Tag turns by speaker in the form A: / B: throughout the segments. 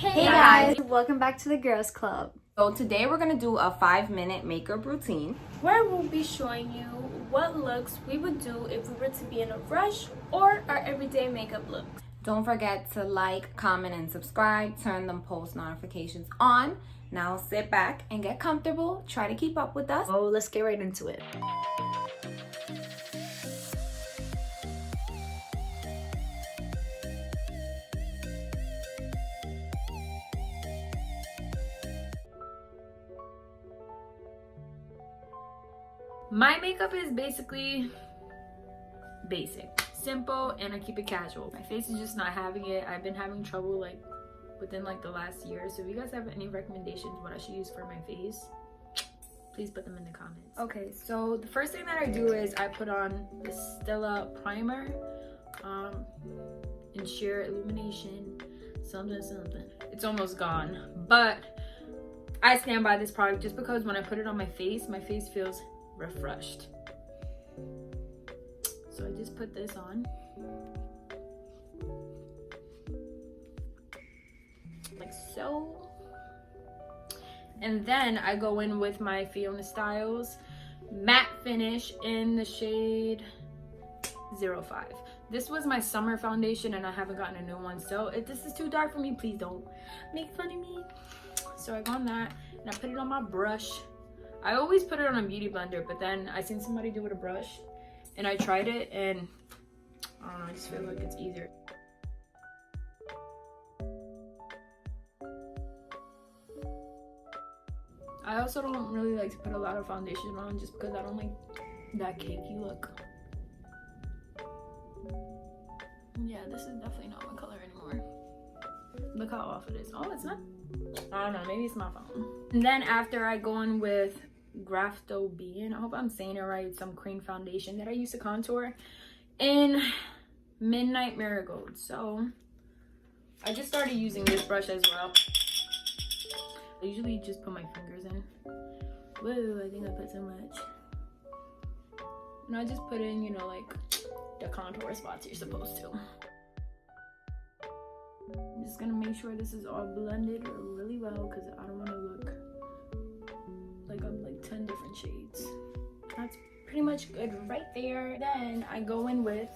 A: Hey guys, welcome back to the Girls Club.
B: So today we're gonna do a 5-minute makeup routine
C: where we'll be showing you what looks we would do if we were to be in a rush or our everyday makeup looks.
B: Don't forget to like, comment, and subscribe. Turn them post notifications on. Now sit back and get comfortable. Try to keep up with us.
A: Oh, let's get right into it.
C: My makeup is basically basic, simple, and I keep it casual. My face is just not having it. I've been having trouble within the last year. So if you guys have any recommendations what I should use for my face, please put them in the comments. Okay, so the first thing that I do is I put on the Stila primer in sheer illumination something. It's almost gone, but I stand by this product just because when I put it on my face feels refreshed. So I just put this on like so, and then I go in with my Fiona Styles matte finish in the shade 05. This was my summer foundation and I haven't gotten a new one, so if this is too dark for me, please don't make fun of me. So I go on that and I put it on my brush. I always put it on a beauty blender, but then I seen somebody do it with a brush and I tried it and I don't know, I just feel like it's easier. I also don't really like to put a lot of foundation on just because I don't like that cakey look. Yeah, this is definitely not my color anymore. Look how off it is. Oh, it's not. I don't know, maybe it's my phone. And then after I go in with Grafto Bean, I hope I'm saying it right, some cream foundation that I used to contour in Midnight Marigold. So I just started using this brush as well. I usually just put my fingers in. Whoa, I think I put so much. And I just put in, you know, like the contour spots you're supposed to. I'm just gonna make sure this is all blended really well because I don't want to look like I'm like 10 different shades. That's pretty much good right there. Then I go in with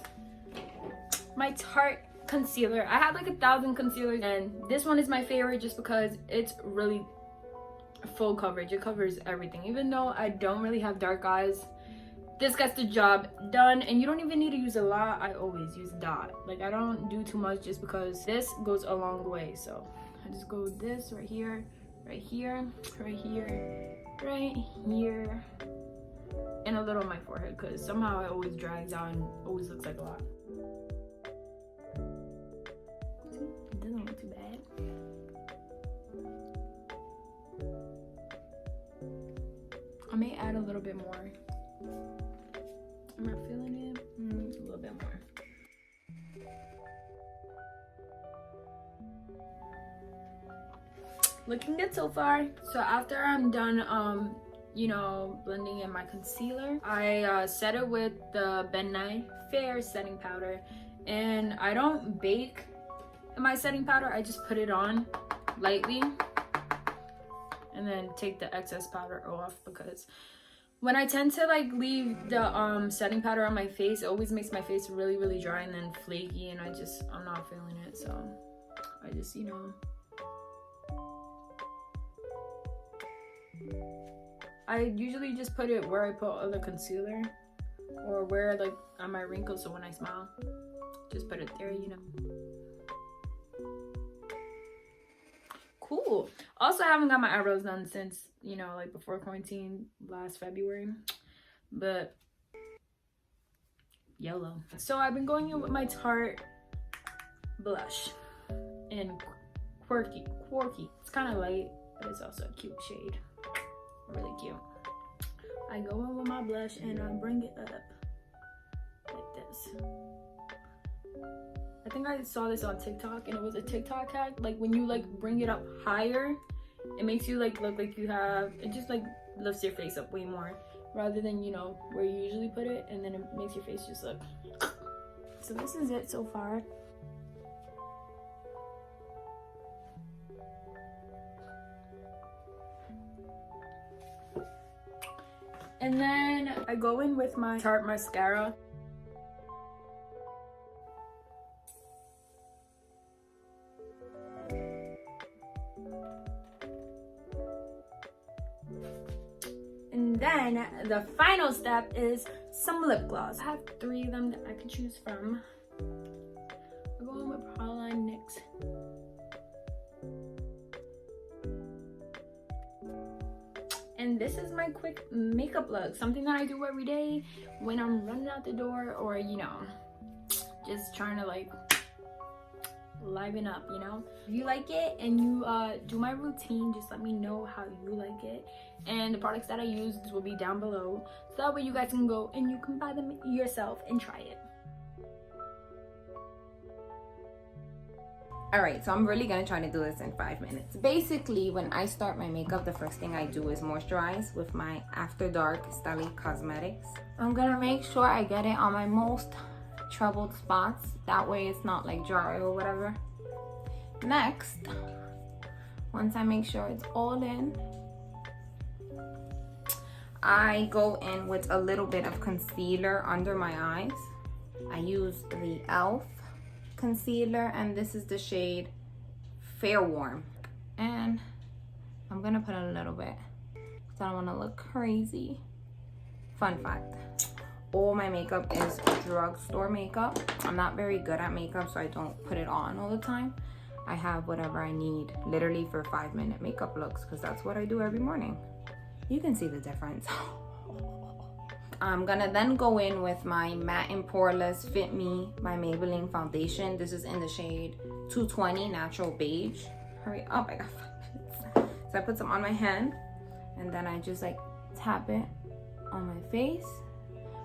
C: my Tarte concealer. I have like 1,000 concealers and this one is my favorite just because it's really full coverage. It covers everything. Even though I don't really have dark eyes, this gets the job done, and you don't even need to use a lot. I always use dot. Like I don't do too much just because this goes a long way. So I just go with this right here, right here, right here, right here, and a little on my forehead because somehow it always drags out and always looks like a lot. See, it doesn't look too bad. I may add a little bit more. Am I feeling it? A little bit more. Looking good so far. So after I'm done, you know, blending in my concealer, I set it with the Ben Nye Fair setting powder, and I don't bake in my setting powder. I just put it on lightly and then take the excess powder off because when I tend to leave the setting powder on my face, it always makes my face really dry and then flaky, and I'm not feeling it. So I just, you know, I usually just put it where I put other concealer or where on my wrinkles, so when I smile, just put it there, you know. Cool. Also, I haven't got my eyebrows done since, you know, before quarantine last February, but YOLO. So I've been going in with my Tarte blush in Quirky. It's kind of light, but it's also a cute shade. Really cute. I go in with my blush and I bring it up like this. I think I saw this on TikTok and it was a TikTok hack. When you bring it up higher, it makes you look like you have, it just lifts your face up way more rather than, you know, where you usually put it, and then it makes your face just look. So this is it so far. And then I go in with my Tarte mascara. And then the final step is some lip gloss. I have 3 of them that I could choose from. I'm going with Praline NYX. And this is my quick makeup look. Something that I do every day when I'm running out the door, or you know, just trying to like liven up, you know. If you like it and you do my routine, just let me know how you like it, and the products that I use will be down below, so that way you guys can go and you can buy them yourself and try it.
B: All right, so I'm really gonna try to do this in 5 minutes. Basically, when I start my makeup, the first thing I do is moisturize with my After Dark Stila Cosmetics. I'm gonna make sure I get it on my most troubled spots. That way it's not like dry or whatever. Next, once I make sure it's all in, I go in with a little bit of concealer under my eyes. I use the e.l.f. concealer, and this is the shade Fair Warm. And I'm gonna put a little bit because I don't want to look crazy. Fun fact, all my makeup is drugstore makeup. I'm not very good at makeup, so I don't put it on all the time. I have whatever I need literally for 5-minute makeup looks, because that's what I do every morning. You can see the difference. I'm gonna then go in with my Matte and Poreless Fit Me by Maybelline foundation. This is in the shade 220 Natural Beige. Hurry up, I got 5 minutes. So I put some on my hand, and then I just like tap it on my face.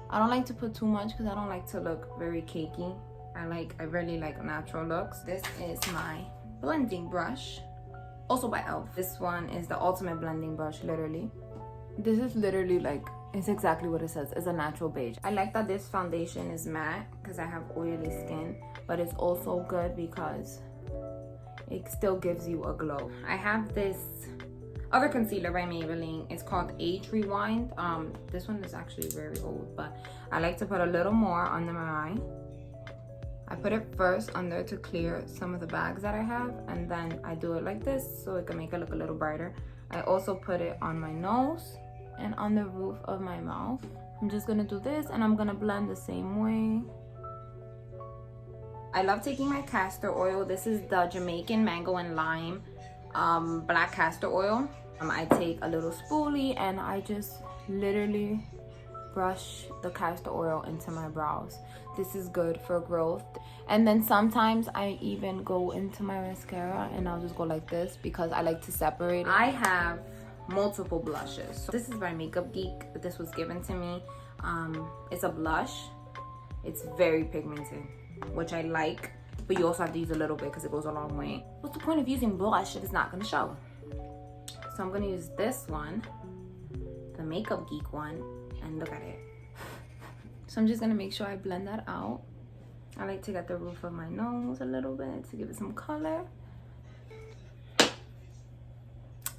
B: I don't like to put too much because I don't like to look very cakey. I really like natural looks. This is my blending brush, also by e.l.f. This one is the ultimate blending brush, literally. This is literally like, it's exactly what it says. It's a natural beige. I like that this foundation is matte because I have oily skin, but it's also good because it still gives you a glow. I have this other concealer by Maybelline. It's called Age Rewind. This one is actually very old, but I like to put a little more under my eye. I put it first under to clear some of the bags that I have, and then I do it like this so it can make it look a little brighter. I also put it on my nose and on the roof of my mouth. I'm just gonna do this, and I'm gonna blend the same way. I love taking my castor oil. This is the Jamaican Mango and Lime black castor oil. I take a little spoolie and I just literally brush the castor oil into my brows. This is good for growth. And then sometimes I even go into my mascara and I'll just go like this because I like to separate it. I have multiple blushes. So this is by Makeup Geek. This was given to me. It's a blush. It's very pigmented, which I like, but you also have to use a little bit because it goes a long way. What's the point of using blush if it's not going to show? So I'm going to use this one, the Makeup Geek one, and look at it. So I'm just going to make sure I blend that out. I like to get the roof of my nose a little bit to give it some color.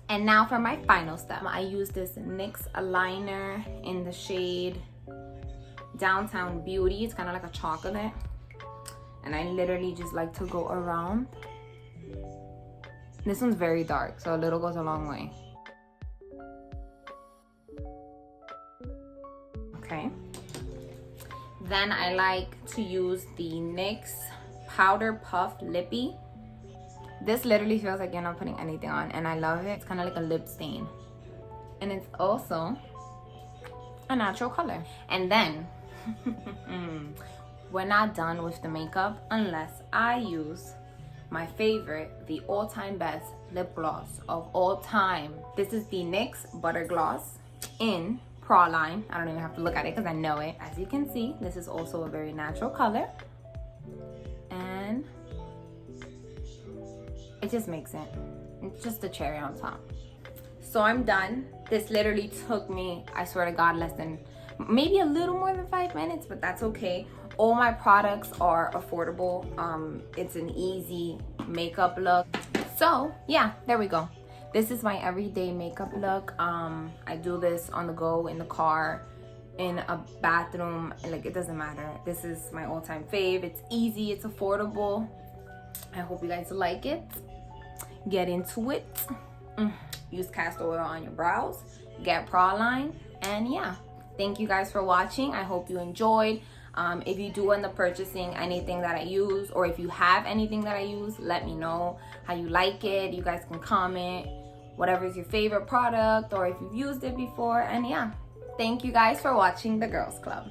B: And now for my final step, I use this NYX eyeliner in the shade Downtown Beauty. It's kind of like a chocolate. And I literally just like to go around. This one's very dark, so a little goes a long way. Okay. Then I like to use the NYX Powder Puff Lippy. This literally feels like you're not putting anything on, and I love it. It's kind of like a lip stain. And it's also a natural color. And then, we're not done with the makeup unless I use my favorite, the all-time best lip gloss of all time. This is the NYX Butter Gloss in Praline. I don't even have to look at it because I know it. As you can see, this is also a very natural color. And it just makes it. It's just a cherry on top. So I'm done. This literally took me, I swear to God, less than, maybe a little more than 5 minutes, but that's okay. All my products are affordable. It's an easy makeup look. So yeah, there we go. This is my everyday makeup look. I do this on the go, in the car, in a bathroom, like it doesn't matter. This is my all-time fave. It's easy, it's affordable. I hope you guys like it. Get into it. Use castor oil on your brows, get Praline, and yeah, thank you guys for watching. I hope you enjoyed. If you do end up purchasing anything that I use, or if you have anything that I use, let me know how you like it. You guys can comment whatever is your favorite product, or if you've used it before. And yeah, thank you guys for watching the Girls Club.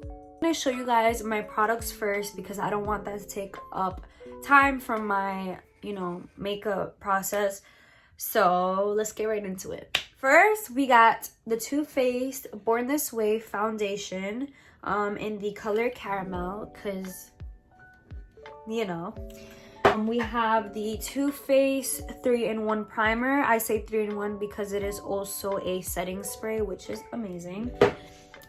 A: I'm gonna show you guys my products first because I don't want that to take up time from my, makeup process. So let's get right into it. First, we got the Too Faced Born This Way foundation in the color caramel, because we have the Too Faced 3-in-1 primer. I say 3-in-1 because it is also a setting spray, which is amazing.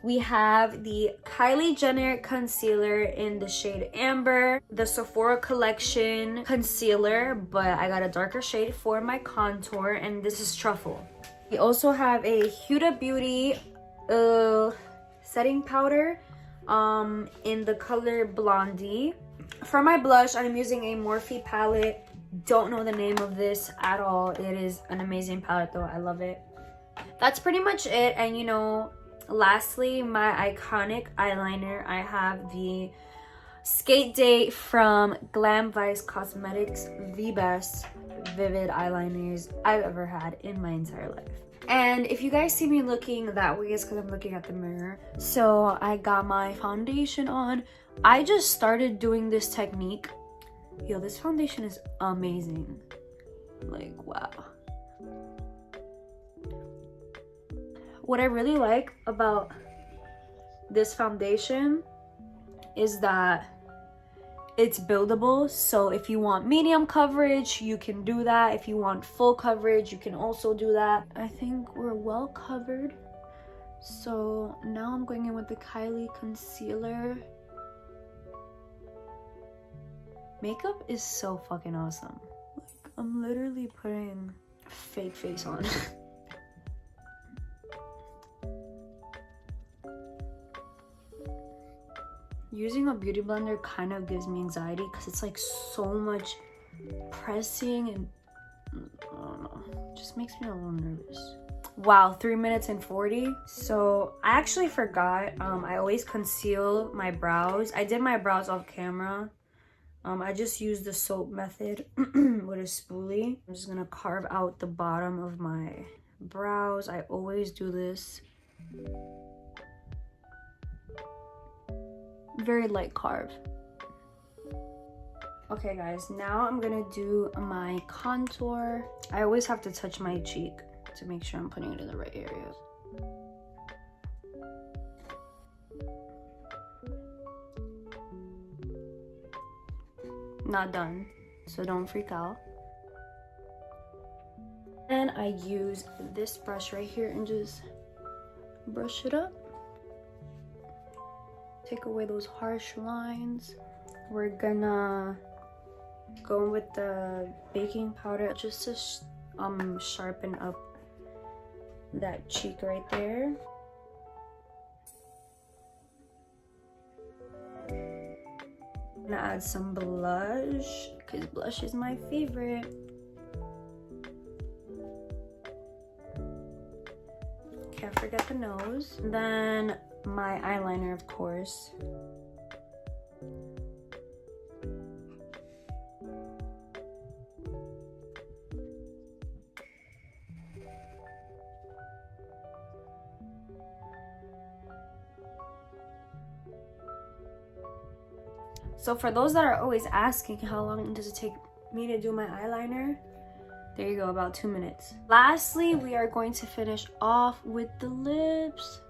A: We have the Kylie Jenner concealer in the shade Amber, the Sephora collection concealer, but I got a darker shade for my contour, and this is Truffle. We also have a Huda Beauty setting powder in the color Blondie. For my blush, I'm using a Morphe palette. Don't know the name of this at all. It is an amazing palette though. I love it. That's pretty much it. And lastly, my iconic eyeliner. I have the Skate Day from Glam Cosmetics, the best vivid eyeliners I've ever had in my entire life. And if you guys see me looking that way, it's because I'm looking at the mirror. So I got my foundation on. I just started doing this technique. Yo, this foundation is amazing. Like, wow. What I really like about this foundation is that it's buildable. So if you want medium coverage, you can do that. If you want full coverage, you can also do that. I think we're well covered. So now I'm going in with the Kylie concealer. Makeup is so fucking awesome. Like, I'm literally putting a fake face on. Using a beauty blender kind of gives me anxiety because it's like so much pressing and I don't know, just makes me a little nervous. Wow, 3 minutes and 40. So I actually forgot, I always conceal my brows. I did my brows off camera. I just used the soap method with a spoolie. I'm just gonna carve out the bottom of my brows. I always do this. Very light carve. Okay guys, now I'm gonna do my contour. I always have to touch my cheek to make sure I'm putting it in the right areas. Not done, so don't freak out. And I use this brush right here and just brush it up. Take away those harsh lines. We're gonna go with the baking powder just to sharpen up that cheek right there. I'm gonna add some blush because blush is my favorite. Can't forget the nose. Then my eyeliner, of course. So for those that are always asking how long does it take me to do my eyeliner, there you go, about 2 minutes. Lastly, we are going to finish off with the lips.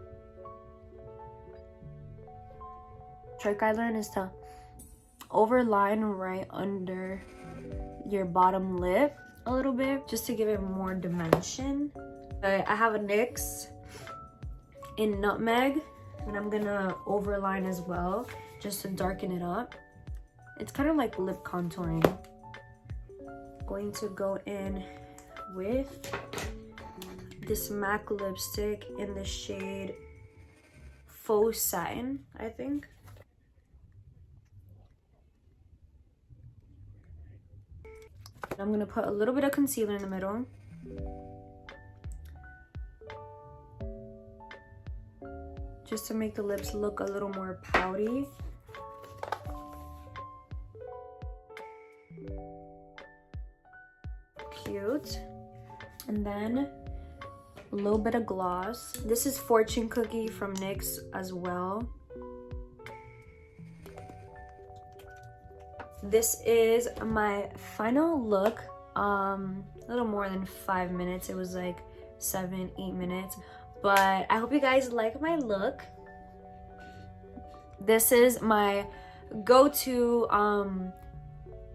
A: Trick I learned is to overline right under your bottom lip a little bit, just to give it more dimension. I have a NYX in Nutmeg, and I'm gonna overline as well, just to darken it up. It's kind of like lip contouring. Going to go in with this MAC lipstick in the shade Faux Satin, I think. I'm gonna put a little bit of concealer in the middle. Just to make the lips look a little more pouty. Cute. And then a little bit of gloss. This is Fortune Cookie from NYX as well. This is my final look. A little more than 5 minutes. It was like 7-8 minutes. But I hope you guys like my look. This is my go-to.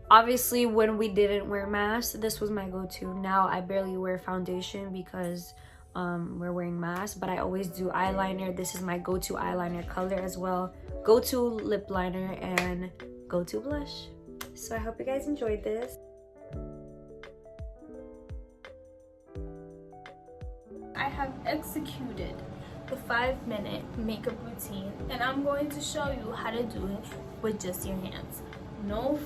A: Obviously when we didn't wear masks, this was my go-to. Now I barely wear foundation because we're wearing masks, but I always do eyeliner. This is my go-to eyeliner color as well. Go-to lip liner and go-to blush. So I hope you guys enjoyed this.
C: I have executed the 5-minute makeup routine, and I'm going to show you how to do it with just your hands. No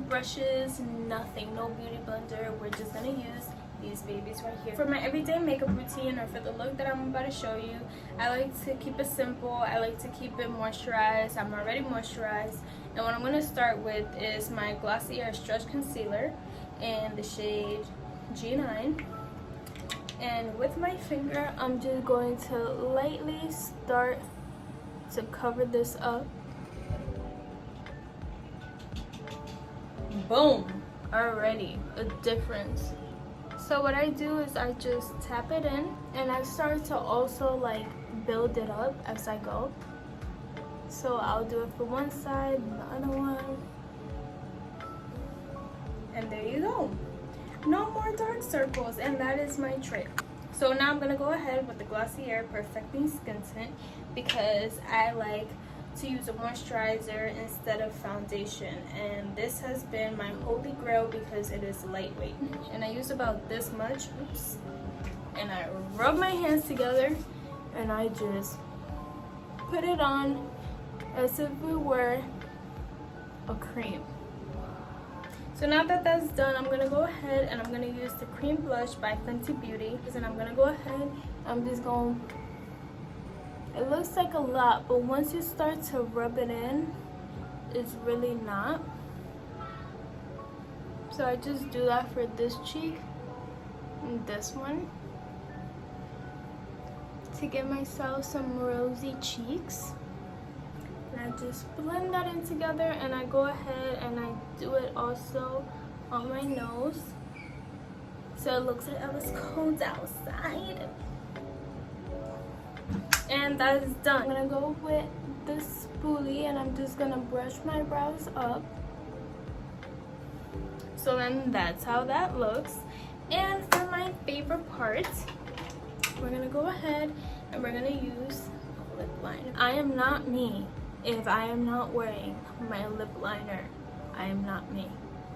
C: brushes, nothing, no beauty blender. We're just gonna use these babies right here. For my everyday makeup routine, or for the look that I'm about to show you, I like to keep it simple. I like to keep it moisturized. I'm already moisturized. And what I'm gonna start with is my Glossier Stretch Concealer in the shade G9. And with my finger, I'm just going to lightly start to cover this up. Boom! Already a difference. So what I do is I just tap it in, and I start to also like build it up as I go. So I'll do it for one side, the other one. And there you go. No more dark circles, and that is my trick. So now I'm gonna go ahead with the Glossier Perfecting Skin Tint because I like to use a moisturizer instead of foundation, and this has been my holy grail because it is lightweight. And I use about this much, oops, and I rub my hands together and I just put it on as if it were a cream. So now that that's done, I'm gonna go ahead and I'm gonna use the cream blush by Fenty Beauty, and I'm gonna go ahead, I'm just going, it looks like a lot, but once you start to rub it in, it's really not. So I just do that for this cheek and this one to give myself some rosy cheeks. And I just blend that in together, and I go ahead and I do it also on my nose so it looks like I was cold outside. And that is done. I'm gonna go with this spoolie and I'm just gonna brush my brows up. So then that's how that looks. And for my favorite part, we're gonna go ahead and we're gonna use a lip liner. I am not me if I am not wearing my lip liner. I am not me.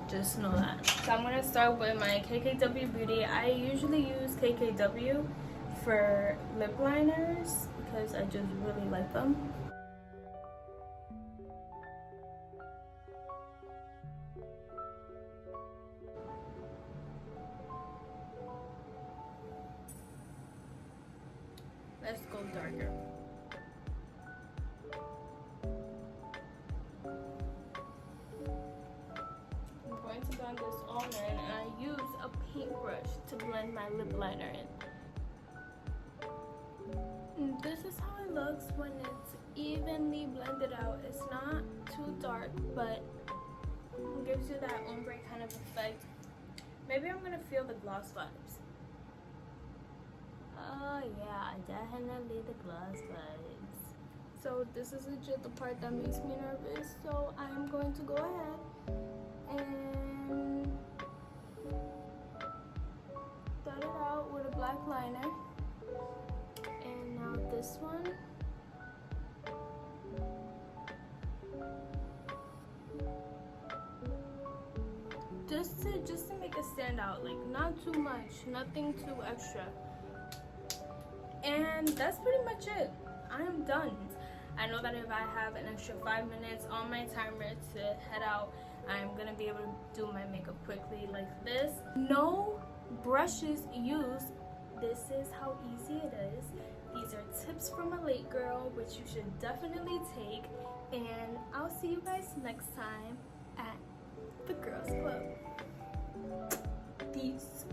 C: Just know that. So I'm gonna start with my KKW Beauty. I usually use KKW for lip liners because I just really like them. Let's go darker. I'm going to blend this all in, and I use a paintbrush to blend my lip liner in. And this is how it looks when it's evenly blended out. It's not too dark, but it gives you that ombre kind of effect. Maybe I'm gonna feel the gloss vibes. Oh yeah, definitely the gloss vibes. So this is legit the part that makes me nervous. So I am going to go ahead and dot it out with a black liner. And now this one. just to make it stand out, like not too much, nothing too extra. And that's pretty much it. I am done. I know that if I have an extra 5 minutes on my timer to head out, I'm gonna be able to do my makeup quickly like this. No brushes used. This is how easy it is. These are tips from a late girl, which you should definitely take. And I'll see you guys next time at the Girls Club. Peace.